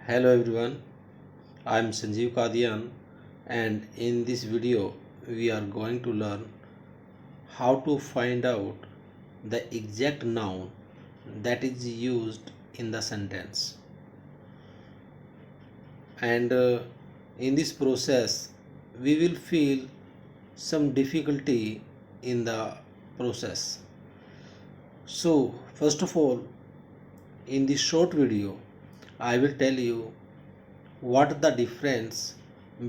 Hello everyone, I am Sanjeev Kadian and in this video we are going to learn how to find out the exact noun that is used in the sentence. And in this process we will feel some difficulty in the process. So first of all, in this short video I will tell you what the difference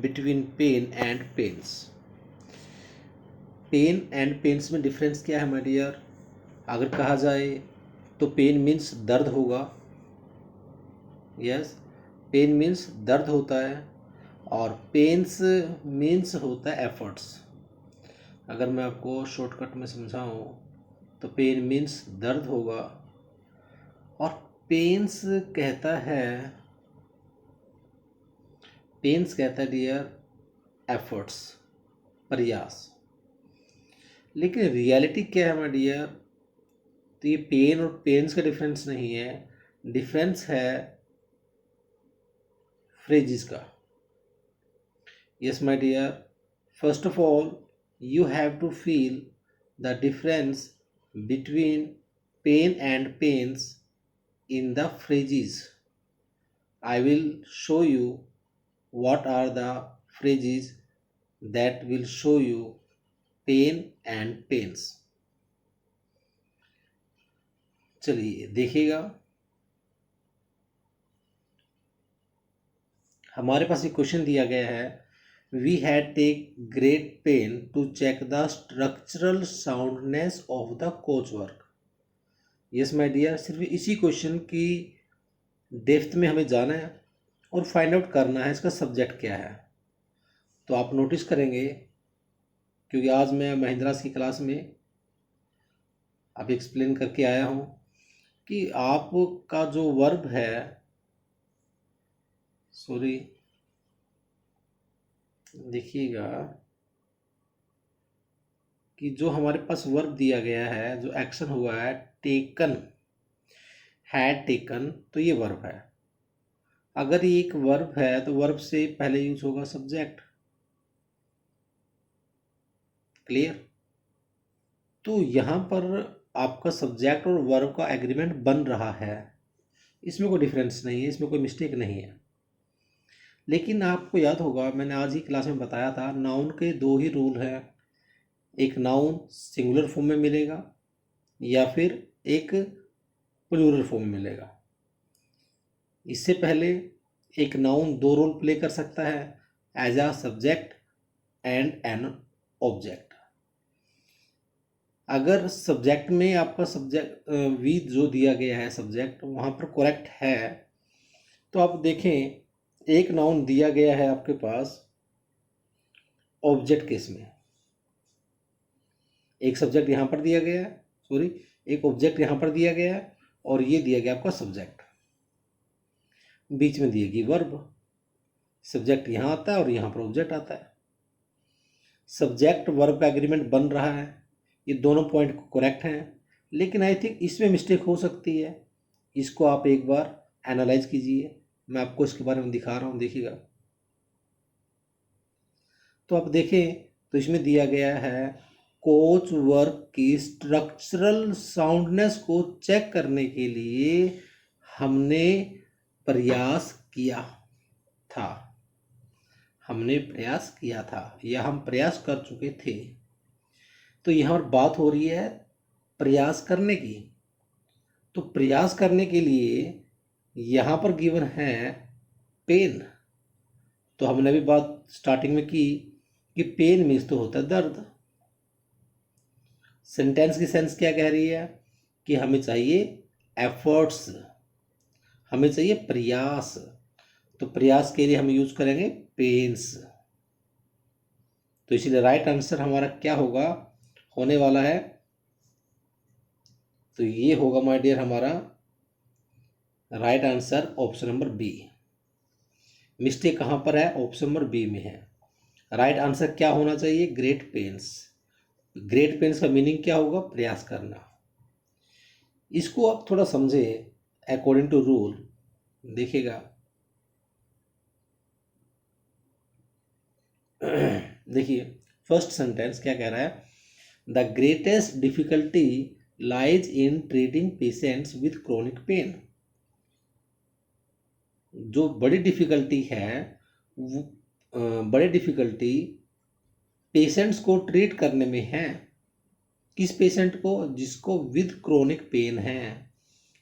between pain and pains. Pain and pains में difference क्या है my dear? अगर कहा जाए तो pen means दर्द होगा. Yes, pen means दर्द होता है और पेन्स मीन्स होता है एफर्ट्स. अगर मैं आपको शॉर्टकट में समझाऊं तो पेन मीन्स दर्द होगा और पेन्स कहता है डियर एफर्ट्स, प्रयास. लेकिन रियलिटी क्या है माय डियर? तो ये पेन और पेन्स का डिफरेंस नहीं है, डिफरेंस है फ्रेजेस का. Yes my dear, first of all you have to feel the difference between pain and pains in the phrases. I will show you what are the phrases that will show you pain and pains. चलिए देखिएगा. हमारे पास एक question दिया गया है, we had take great pain to check the structural soundness of the coachwork. yes my dear, सिर्फ इसी question की डेप्थ में हमें जाना है और फाइंड आउट करना है इसका सब्जेक्ट क्या है. तो आप नोटिस करेंगे क्योंकि आज मैं महिंद्रास की क्लास में अब एक्सप्लेन करके आया हूँ कि आपका जो वर्ब है, सॉरी देखिएगा कि जो हमारे पास वर्ब दिया गया है, जो एक्शन हुआ है टेकन, हैड टेकन, तो ये वर्ब है. अगर ये एक वर्ब है तो वर्ब से पहले यूज होगा सब्जेक्ट. क्लियर? तो यहाँ पर आपका सब्जेक्ट और वर्ब का एग्रीमेंट बन रहा है, इसमें कोई डिफरेंस नहीं है, इसमें कोई मिस्टेक नहीं है. लेकिन आपको याद होगा मैंने आज ही क्लास में बताया था, नाउन के दो ही रूल हैं. एक नाउन सिंगुलर फॉर्म में मिलेगा या फिर एक प्लूरल फॉर्म में मिलेगा. इससे पहले एक नाउन दो रोल प्ले कर सकता है, as a subject and an object. अगर सब्जेक्ट में आपका सब्जेक्ट वी जो दिया गया है सब्जेक्ट वहाँ पर करेक्ट है, तो आप देखें एक नाउन दिया गया है आपके पास ऑब्जेक्ट केस में, एक सब्जेक्ट यहाँ पर दिया गया है, सॉरी एक ऑब्जेक्ट यहाँ पर दिया गया है और ये दिया गया आपका सब्जेक्ट. बीच में दिएगी वर्ब, सब्जेक्ट यहाँ आता है और यहाँ पर ऑब्जेक्ट आता है. सब्जेक्ट वर्ब का एग्रीमेंट बन रहा है, ये दोनों पॉइंट करेक्ट हैं. लेकिन आई थिंक इसमें मिस्टेक हो सकती है, इसको आप एक बार एनालाइज कीजिए. मैं आपको इसके बारे में दिखा रहा हूँ, देखिएगा. तो आप देखें तो इसमें दिया गया है कोच वर्क की स्ट्रक्चरल साउंडनेस को चेक करने के लिए हमने प्रयास किया था. हमने प्रयास किया था या हम प्रयास कर चुके थे. तो यहाँ पर बात हो रही है प्रयास करने की. तो प्रयास करने के लिए यहाँ पर गिवन है पेन. तो हमने अभी बात स्टार्टिंग में की कि पेन मीन्स तो होता है दर्द. सेंटेंस की सेंस क्या कह रही है कि हमें चाहिए एफर्ट्स, हमें चाहिए प्रयास. तो प्रयास के लिए हम यूज करेंगे पेन्स. तो इसीलिए राइट आंसर हमारा क्या होगा, होने वाला है, तो ये होगा माय डियर हमारा right answer option number B. Mistake कहाँ पर है? ऑप्शन नंबर बी में है. राइट आंसर क्या होना चाहिए? Great pens. ग्रेट पेन्स का मीनिंग क्या होगा? प्रयास करना. इसको आप थोड़ा समझे अकॉर्डिंग टू रूल. देखिएगा देखिए फर्स्ट सेंटेंस क्या कह रहा है, the greatest difficulty lies in treating patients with chronic pain. जो बड़ी डिफिकल्टी है वो बड़ी डिफिकल्टी पेशेंट्स को ट्रीट करने में है। किस पेशेंट को? जिसको विद क्रोनिक पेन है,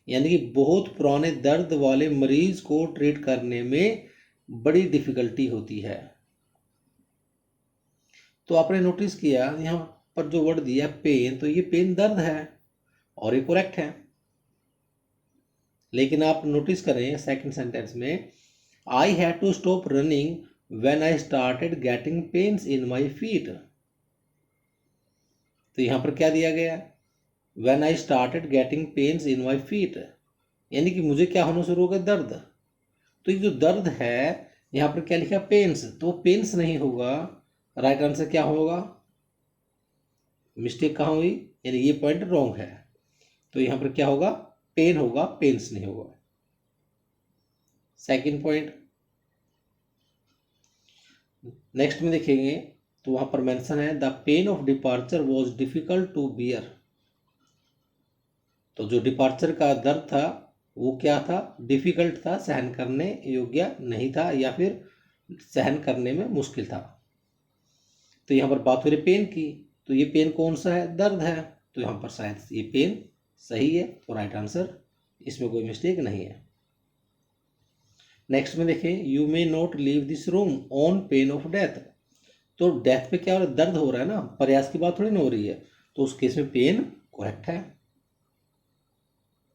यानी कि बहुत पुराने दर्द वाले मरीज को ट्रीट करने में बड़ी डिफिकल्टी होती है। तो आपने नोटिस किया यहाँ पर जो वर्ड दिया पेन, तो ये पेन दर्द है और ये करेक्ट है। लेकिन आप नोटिस करें सेकंड सेंटेंस में, I had to stop running when I started getting pains in my feet. तो यहाँ पर क्या दिया गया? When I started getting pains in my feet, यानी कि मुझे क्या होना शुरू हो गया? दर्द। तो ये जो दर्द है यहाँ पर क्या लिखा? पेन्स। तो पेन्स नहीं होगा, राइट आंसर क्या होगा? मिस्टेक कहाँ हुई? यानी ये पॉइंट रॉन्ग है। तो यहाँ पर क्या होगा? पेन होगा, पेन्स नहीं होगा। सेकंड पॉइंट नेक्स्ट में देखेंगे तो वहां पर मेंशन है, the pain of departure was difficult to bear. तो जो डिपार्चर का दर्द था वो क्या था? डिफिकल्ट था, सहन करने योग्य नहीं था, या फिर सहन करने में मुश्किल था। तो यहाँ पर बात हो रही पेन की, तो ये पेन कौन सा है? दर्द है। तो यहाँ पर शायद ये पेन सही है, तो राइट आंसर, इसमें कोई मिस्टेक नहीं है। नेक्स्ट में देखें, you may not leave this room on pain of death. तो डेथ पे क्या हो रहा है? दर्द हो रहा है ना, प्रयास की बात थोड़ी ना हो रही है। तो उस केस में पेन करेक्ट है,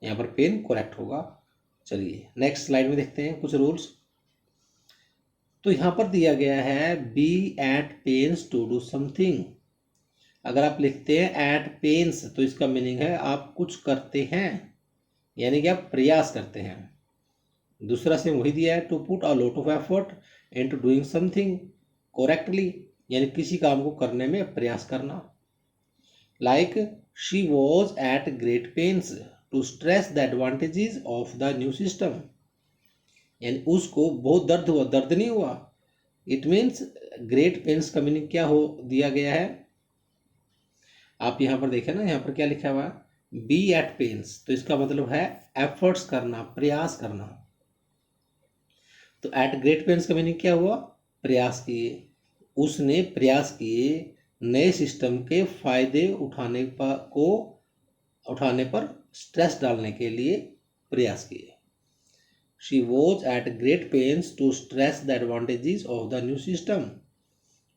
यहाँ पर पेन करेक्ट होगा। चलिए नेक्स्ट स्लाइड में देखते हैं कुछ रूल्स। तो यहाँ पर दिया गया है, be at pains to do something. अगर आप लिखते हैं एट पेन्स तो इसका मीनिंग है आप कुछ करते हैं, यानी कि आप प्रयास करते हैं। दूसरा से वही दिया है, to put a lot of effort into doing something correctly, यानी किसी काम को करने में प्रयास करना। Like she was at great pains to stress the advantages of the new system, यानी उसको बहुत दर्द हुआ, दर्द नहीं हुआ। इट मीन्स ग्रेट पेन्स का मीनिंग क्या हो दिया गया है? आप यहाँ पर देखें ना, यहाँ पर क्या लिखा हुआ है? बी एट पेन्स, तो इसका मतलब है एफर्ट्स करना, प्रयास करना। तो एट ग्रेट पेन्स का मीनिंग क्या हुआ? प्रयास किए। उसने प्रयास किए नए सिस्टम के फायदे उठाने पर स्ट्रेस डालने के लिए प्रयास किए। She was at great pains to stress the advantages of the new system.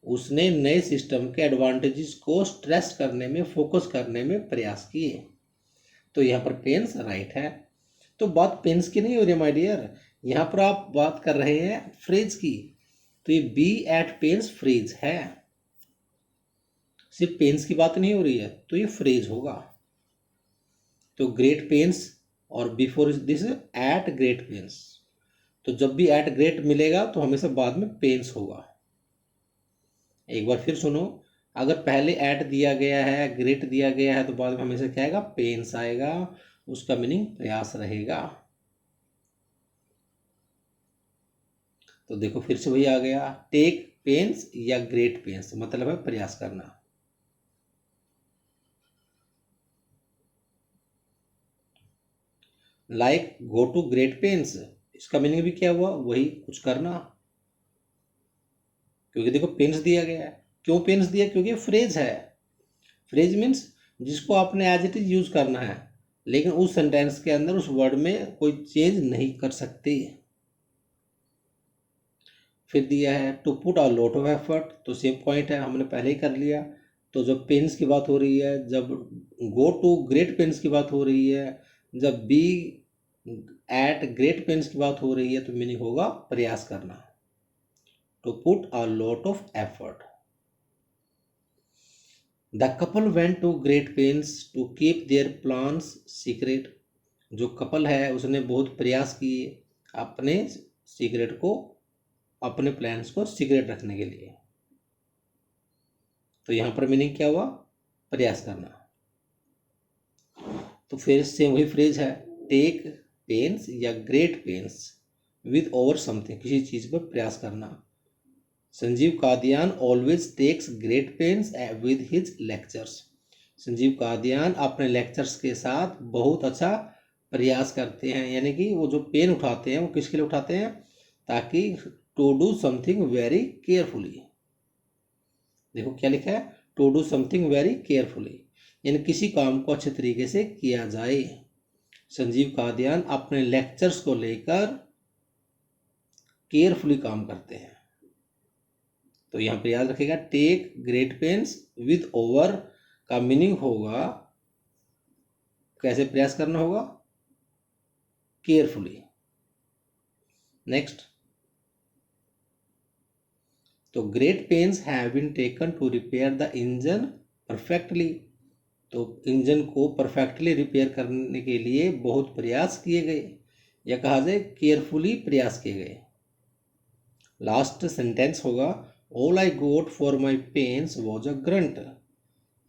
उसने नए सिस्टम के एडवांटेजेस को स्ट्रेस करने में, फोकस करने में प्रयास किए। तो यहाँ पर पेन्स राइट है। तो बात पेन्स की नहीं हो रही माय डियर, यहाँ पर आप बात कर रहे हैं फ्रेज की। तो ये बी एट पेन्स फ्रेज है, सिर्फ पेन्स की बात नहीं हो रही है, तो ये फ्रेज होगा। तो ग्रेट पेन्स और before this eight great pens, तो जब भी एट ग्रेट मिलेगा तो हमेशा बाद में पेन्स होगा। एक बार फिर सुनो, अगर पहले एट दिया गया है, ग्रेट दिया गया है, तो बाद में हमेशा क्या आएगा? पेन्स आएगा, उसका मीनिंग प्रयास रहेगा। तो देखो फिर से वही आ गया, टेक पेन्स या ग्रेट पेन्स, मतलब है प्रयास करना। Like go to great pains, इसका मीनिंग भी क्या हुआ? वही कुछ करना, क्योंकि देखो पेन्स दिया गया है। क्यों पेन्स दिया? क्योंकि फ्रेज है। फ्रेज मीन्स जिसको आपने एज इट इज यूज करना है, लेकिन उस सेंटेंस के अंदर उस वर्ड में कोई चेंज नहीं कर सकते। फिर दिया है to put a lot of effort, तो सेम पॉइंट है, हमने पहले ही कर लिया। तो जब पेन्स की बात हो रही है, जब गो टू ग्रेट पेन्स की बात हो रही है, जब बी एट ग्रेट पेन्स की बात हो रही है, तो मीनिंग होगा प्रयास करना, to put a lot of effort. The couple went to great pains to keep their plans secret. जो कपल है उसने बहुत प्रयास किए अपने सीक्रेट को, अपने प्लान्स को सीक्रेट रखने के लिए। तो यहाँ पर मीनिंग क्या हुआ? प्रयास करना। तो फिर से वही फ्रेज है, टेक पेन्स या great pains with over something, किसी चीज़ पर प्रयास करना, Sanjeev Kadian always takes great pains with his lectures. Sanjeev Kadian अपने लेक्चर्स के साथ बहुत अच्छा प्रयास करते हैं, यानी कि वो जो पेन उठाते हैं वो किसके लिए उठाते हैं, ताकि to do something very carefully. देखो क्या लिखा है, to do something very carefully, यानी किसी काम को अच्छे तरीके से किया जाए। संजीव कादियान अपने लेक्चर्स को लेकर केयरफुली काम करते हैं। तो यहाँ पे याद रखेगा, take great pains with over का मीनिंग होगा, कैसे प्रयास करना होगा, केयरफुली। नेक्स्ट, तो great pains have been taken to repair the engine perfectly. तो इंजन को परफेक्टली रिपेयर करने के लिए बहुत प्रयास किए गए, या कहा जाए केयरफुली प्रयास किए गए। लास्ट सेंटेंस होगा, all I got for my pains was a grunt,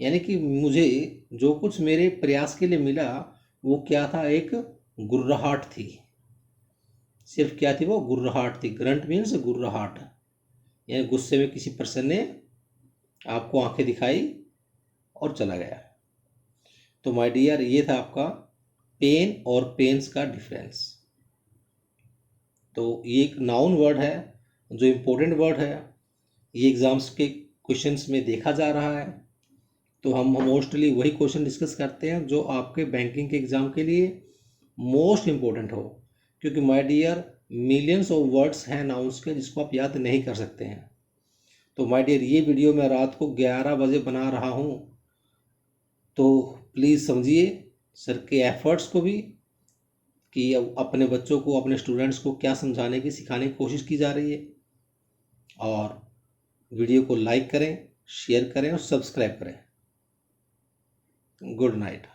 यानी कि मुझे जो कुछ मेरे प्रयास के लिए मिला वो क्या था, एक गुर्राहट थी। सिर्फ क्या थी वो, गुर्राहट थी। ग्रंट मीन्स गुर्राहट, यानी गुस्से में किसी पर्सन ने आपको आंखें दिखाई और चला गया। तो माय डियर, ये था आपका पेन और पेन्स का डिफरेंस। तो ये एक नाउन वर्ड है जो इम्पोर्टेंट वर्ड है, ये एग्जाम्स के क्वेश्चंस में देखा जा रहा है। तो हम मोस्टली वही क्वेश्चन डिस्कस करते हैं जो आपके बैंकिंग के एग्ज़ाम के लिए मोस्ट इम्पोर्टेंट हो, क्योंकि my dear millions of words हैं नाउन्स के जिसको आप याद नहीं कर सकते हैं। तो माय डियर, ये वीडियो मैं रात को 11 बजे बना रहा हूँ, तो प्लीज़ समझिए सर के एफर्ट्स को भी, कि अपने बच्चों को, अपने स्टूडेंट्स को क्या समझाने की, सिखाने की कोशिश की जा रही है। और वीडियो को लाइक करें, शेयर करें और सब्सक्राइब करें। Good night.